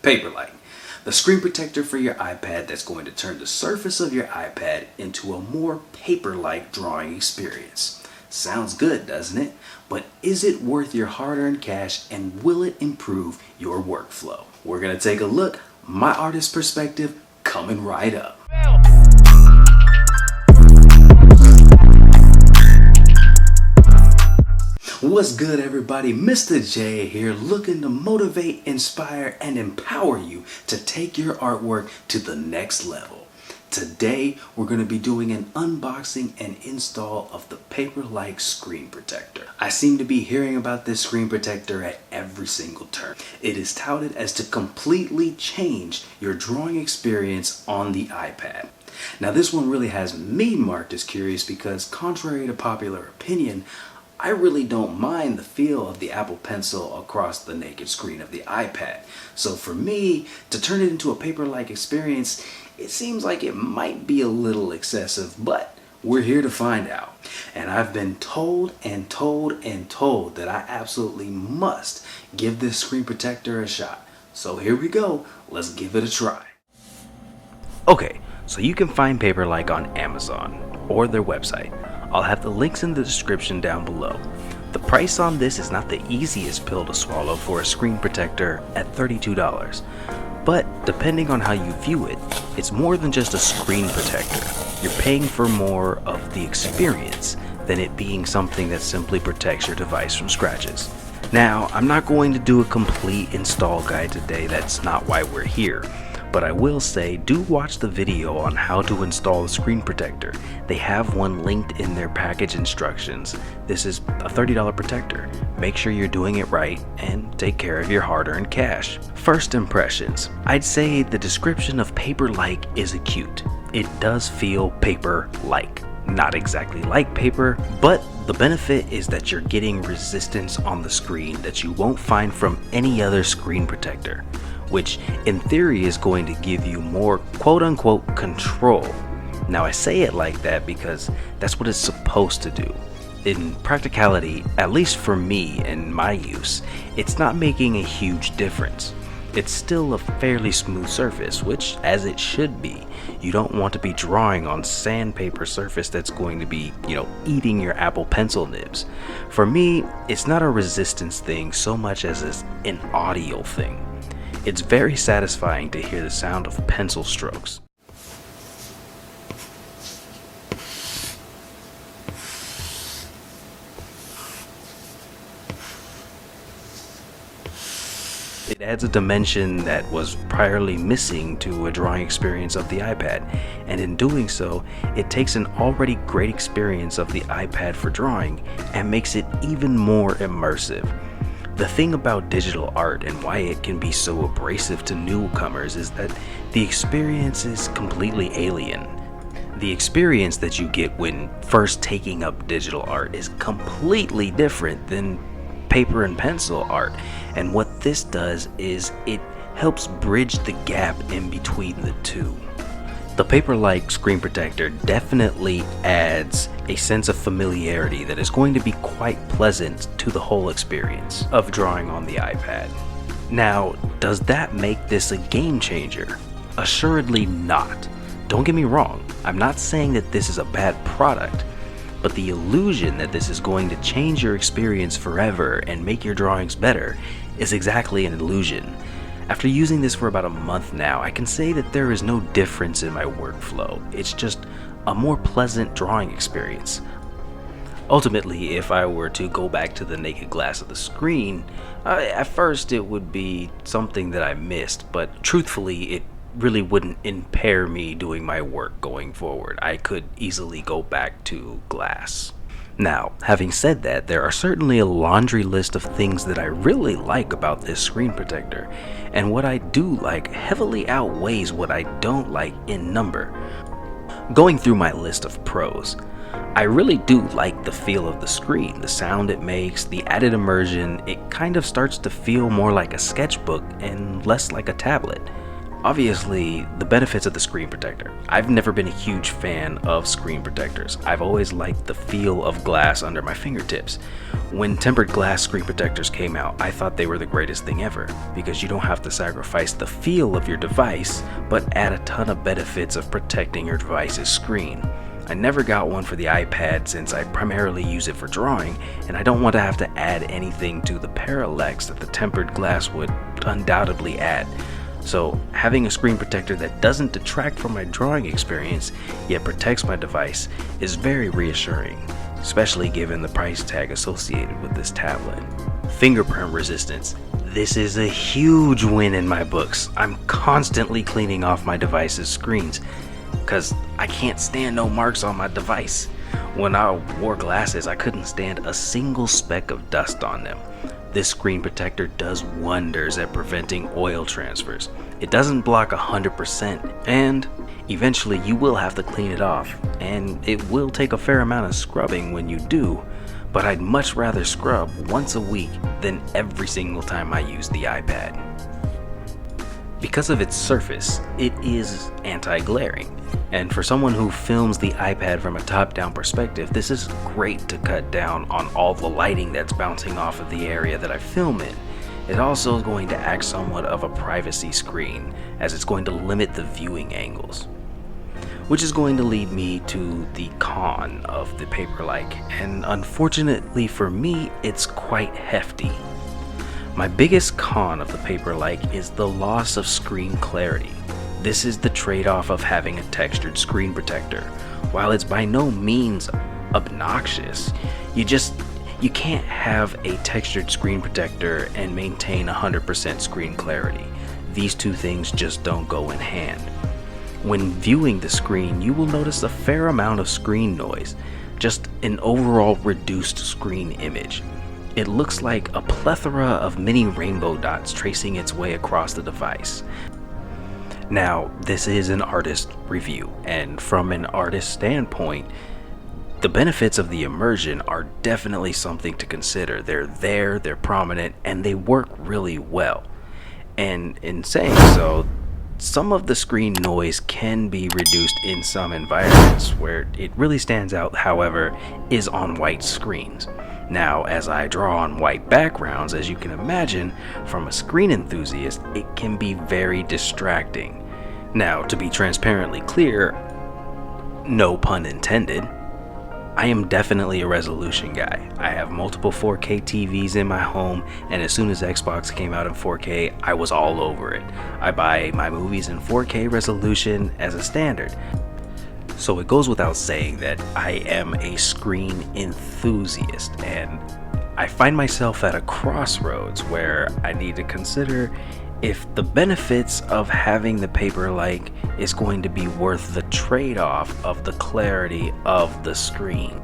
PaperLike, the screen protector for your iPad that's going to turn the surface of your iPad into a more paper-like drawing experience. Sounds good, doesn't it? But is it worth your hard-earned cash, and will it improve your workflow? We're going to take a look. My artist perspective coming right up. What's good, everybody? Mr. J here, looking to motivate, inspire, and empower you to take your artwork to the next level. Today, we're going to be doing an unboxing and install of the PaperLike screen protector. I seem to be hearing about this screen protector at every single turn. It is touted as to completely change your drawing experience on the iPad. Now, this one really has me marked as curious because, contrary to popular opinion, I really don't mind the feel of the Apple Pencil across the naked screen of the iPad. So for me, to turn it into a paper-like experience, it seems like it might be a little excessive, but we're here to find out. And I've been told and told and told that I absolutely must give this screen protector a shot. So here we go, let's give it a try. Okay, so you can find PaperLike on Amazon or their website. I'll have the links in the description down below. The price on this is not the easiest pill to swallow for a screen protector at $32. But depending on how you view it, it's more than just a screen protector. You're paying for more of the experience than it being something that simply protects your device from scratches. Now, I'm not going to do a complete install guide today, that's not why we're here. But I will say, do watch the video on how to install the screen protector. They have one linked in their package instructions. This is a $30 protector. Make sure you're doing it right and take care of your hard-earned cash. First impressions. I'd say the description of PaperLike is acute. It does feel paper-like. Not exactly like paper, but the benefit is that you're getting resistance on the screen that you won't find from any other screen protector, which in theory is going to give you more quote-unquote control. Now, I say it like that because that's what it's supposed to do. In practicality, at least for me and my use, it's not making a huge difference. It's still a fairly smooth surface, which, as it should be. You don't want to be drawing on sandpaper surface that's going to be, eating your Apple Pencil nibs. For me, it's not a resistance thing so much as an audio thing. It's very satisfying to hear the sound of pencil strokes. It adds a dimension that was priorly missing to a drawing experience of the iPad, and in doing so, it takes an already great experience of the iPad for drawing and makes it even more immersive. The thing about digital art and why it can be so abrasive to newcomers is that the experience is completely alien. The experience that you get when first taking up digital art is completely different than paper and pencil art, and what this does is it helps bridge the gap in between the two. The PaperLike screen protector definitely adds a sense of familiarity that is going to be quite pleasant to the whole experience of drawing on the iPad. Now, does that make this a game changer? Assuredly not. Don't get me wrong, I'm not saying that this is a bad product, but the illusion that this is going to change your experience forever and make your drawings better is exactly an illusion. After using this for about a month now, I can say that there is no difference in my workflow. It's just a more pleasant drawing experience. Ultimately, if I were to go back to the naked glass of the screen, at first it would be something that I missed, but truthfully, it really wouldn't impair me doing my work going forward. I could easily go back to glass. Now, having said that, there are certainly a laundry list of things that I really like about this screen protector, and what I do like heavily outweighs what I don't like in number. Going through my list of pros, I really do like the feel of the screen, the sound it makes, the added immersion. It kind of starts to feel more like a sketchbook and less like a tablet. Obviously, the benefits of the screen protector. I've never been a huge fan of screen protectors. I've always liked the feel of glass under my fingertips. When tempered glass screen protectors came out, I thought they were the greatest thing ever, because you don't have to sacrifice the feel of your device, but add a ton of benefits of protecting your device's screen. I never got one for the iPad since I primarily use it for drawing, and I don't want to have to add anything to the parallax that the tempered glass would undoubtedly add. So having a screen protector that doesn't detract from my drawing experience, yet protects my device, is very reassuring, especially given the price tag associated with this tablet. Fingerprint resistance. This is a huge win in my books. I'm constantly cleaning off my device's screens, because I can't stand no marks on my device. When I wore glasses, I couldn't stand a single speck of dust on them. This screen protector does wonders at preventing oil transfers. It doesn't block 100%, and eventually you will have to clean it off, and it will take a fair amount of scrubbing when you do, but I'd much rather scrub once a week than every single time I use the iPad. Because of its surface, it is anti-glaring. And for someone who films the iPad from a top-down perspective, this is great to cut down on all the lighting that's bouncing off of the area that I film in. It also is going to act somewhat of a privacy screen, as it's going to limit the viewing angles. Which is going to lead me to the con of the PaperLike, and unfortunately for me, it's quite hefty. My biggest con of the PaperLike is the loss of screen clarity. This is the trade-off of having a textured screen protector. While it's by no means obnoxious, you can't have a textured screen protector and maintain 100% screen clarity. These two things just don't go in hand. When viewing the screen, you will notice a fair amount of screen noise, just an overall reduced screen image. It looks like a plethora of mini rainbow dots tracing its way across the device. Now, this is an artist review, and from an artist standpoint, the benefits of the immersion are definitely something to consider. They're prominent, and they work really well. And in saying so, some of the screen noise can be reduced in some environments. Where it really stands out, however, is on white screens. Now, as I draw on white backgrounds, as you can imagine, from a screen enthusiast, it can be very distracting. Now, to be transparently clear, no pun intended, I am definitely a resolution guy. I have multiple 4K TVs in my home, and as soon as Xbox came out in 4K, I was all over it. I buy my movies in 4K resolution as a standard. So it goes without saying that I am a screen enthusiast, and I find myself at a crossroads where I need to consider if the benefits of having the PaperLike is going to be worth the trade-off of the clarity of the screen.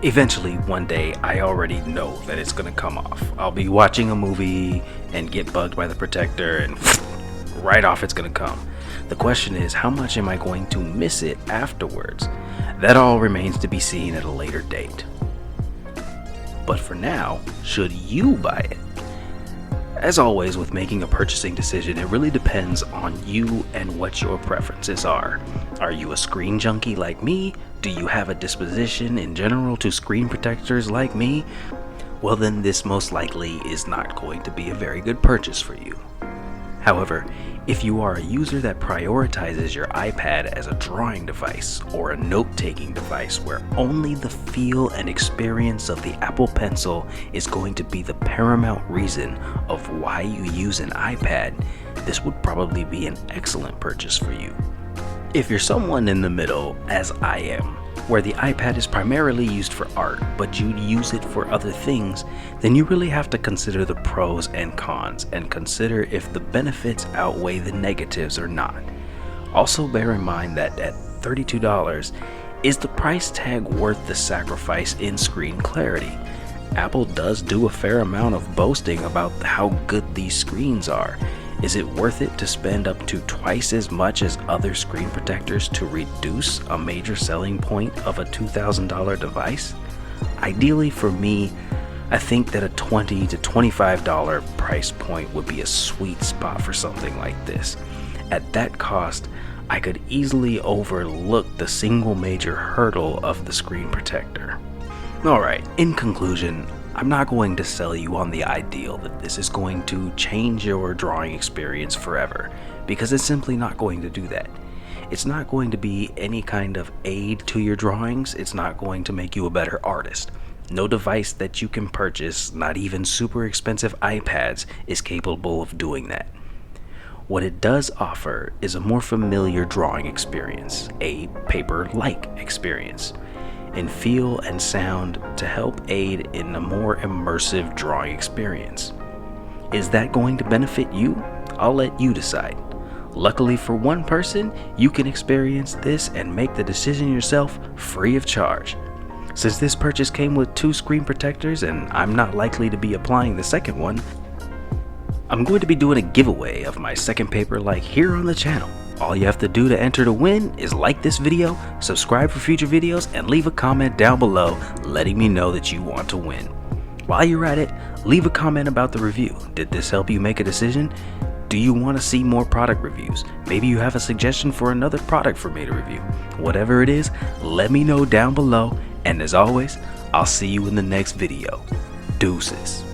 Eventually, one day, I already know that it's going to come off. I'll be watching a movie and get bugged by the protector, and right off it's going to come. The question is, how much am I going to miss it afterwards? That all remains to be seen at a later date. But for now, should you buy it? As always, with making a purchasing decision, it really depends on you and what your preferences are. Are you a screen junkie like me? Do you have a disposition in general to screen protectors like me? Well, then this most likely is not going to be a very good purchase for you. However, if you are a user that prioritizes your iPad as a drawing device or a note-taking device where only the feel and experience of the Apple Pencil is going to be the paramount reason of why you use an iPad, this would probably be an excellent purchase for you. If you're someone in the middle, as I am, where the iPad is primarily used for art, but you'd use it for other things, then you really have to consider the pros and cons and consider if the benefits outweigh the negatives or not. Also bear in mind that at $32, is the price tag worth the sacrifice in screen clarity? Apple does do a fair amount of boasting about how good these screens are. Is it worth it to spend up to twice as much as other screen protectors to reduce a major selling point of a $2,000 device? Ideally for me, I think that a $20 to $25 price point would be a sweet spot for something like this. At that cost, I could easily overlook the single major hurdle of the screen protector. Alright, in conclusion, I'm not going to sell you on the ideal that this is going to change your drawing experience forever, because it's simply not going to do that. It's not going to be any kind of aid to your drawings. It's not going to make you a better artist. No device that you can purchase, not even super expensive iPads, is capable of doing that. What it does offer is a more familiar drawing experience, a paper-like experience, in feel and sound to help aid in a more immersive drawing experience. Is that going to benefit you? I'll let you decide. Luckily for one person, you can experience this and make the decision yourself free of charge. Since this purchase came with 2 screen protectors and I'm not likely to be applying the second one, I'm going to be doing a giveaway of my second PaperLike here on the channel. All you have to do to enter to win is like this video, subscribe for future videos, and leave a comment down below letting me know that you want to win. While you're at it, leave a comment about the review. Did this help you make a decision? Do you want to see more product reviews? Maybe you have a suggestion for another product for me to review. Whatever it is, let me know down below, and as always, I'll see you in the next video. Deuces.